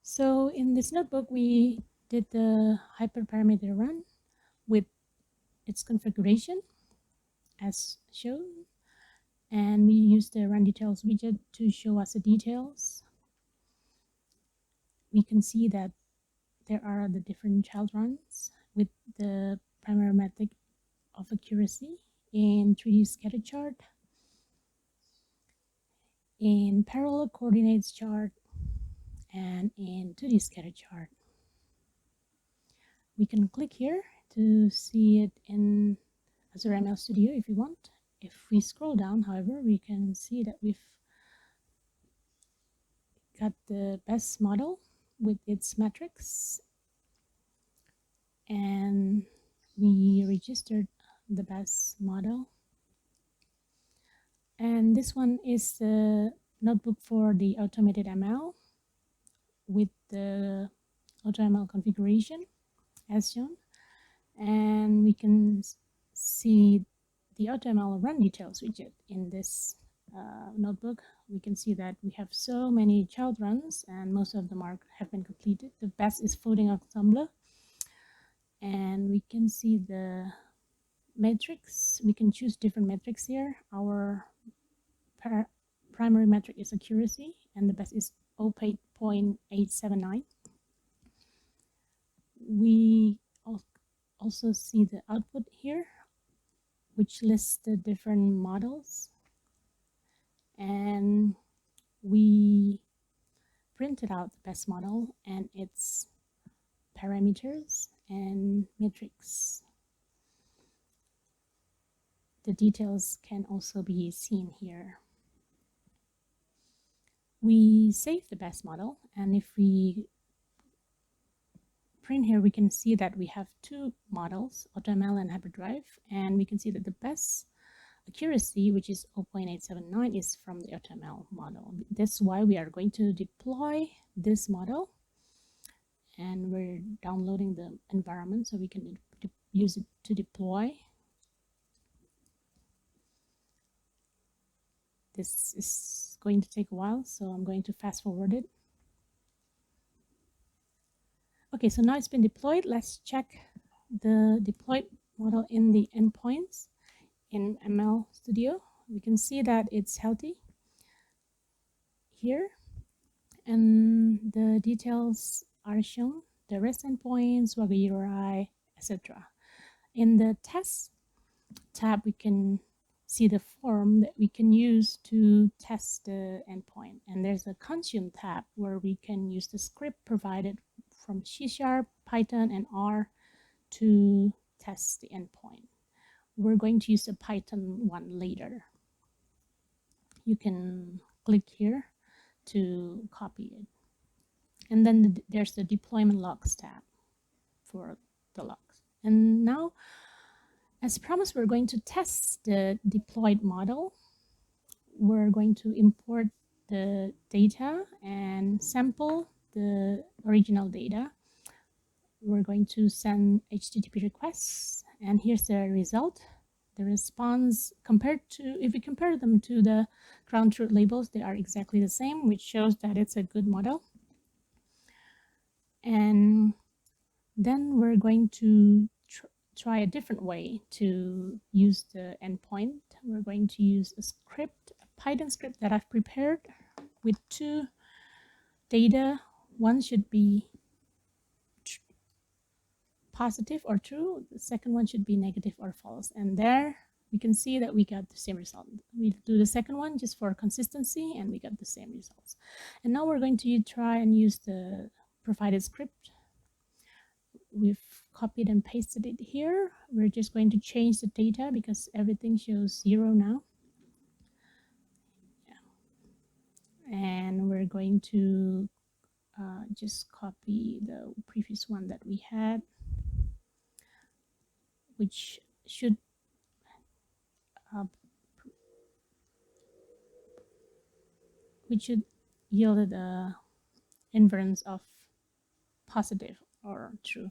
So in this notebook, we did the hyperparameter run with its configuration as shown, and we used the run details widget to show us the details. We can see that there are the different child runs with the primary metric of accuracy in 3D scatter chart, in parallel coordinates chart, and in 2D scatter chart. We can click here to see it in Azure ML Studio if you want. If we scroll down, however, we can see that we've got the best model with its metrics, and we registered the best model. And this one is the notebook for the automated ML with the AutoML configuration as shown. And we can see the AutoML run details widget in this notebook. We can see that we have so many child runs and most of them have been completed. The best is floating ensemble. And we can see the metrics. We can choose different metrics here. Our primary metric is accuracy, and the best is 0.879. We also see the output here, which lists the different models, and we printed out the best model and its parameters and metrics. The details can also be seen here. We save the best model, and if we print here, we can see that we have two models, AutoML and Hyperdrive, and we can see that the best accuracy, which is 0.879, is from the AutoML model. That's why we are going to deploy this model, and we're downloading the environment so we can use it to deploy. This is going to take a while, so I'm going to fast forward it. Okay, so now it's been deployed. Let's check the deployed model in the endpoints in ML Studio. We can see that it's healthy here, and the details are shown, the REST endpoints, Swagger URI, etc. In the test tab, we can see the form that we can use to test the endpoint. And there's a consume tab where we can use the script provided from C#, Python, and R to test the endpoint. We're going to use the Python one later. You can click here to copy it. And then there's the deployment logs tab for the logs. And now, as promised, we're going to test the deployed model. We're going to import the data and sample the original data. We're going to send HTTP requests, and here's the result. The response compared to, if we compare them to the ground truth labels, they are exactly the same, which shows that it's a good model. And then we're going to try a different way to use the endpoint. We're going to use a script, a Python script that I've prepared with two data. One should be positive or true. The second one should be negative or false. And there we can see that we got the same result. We do the second one just for consistency, and we got the same results. And now we're going to try and use the provided script. We've copied and pasted it here. We're just going to change the data because everything shows 0 now. Yeah. And we're going to just copy the previous one that we had, which should yield the inference of positive or true.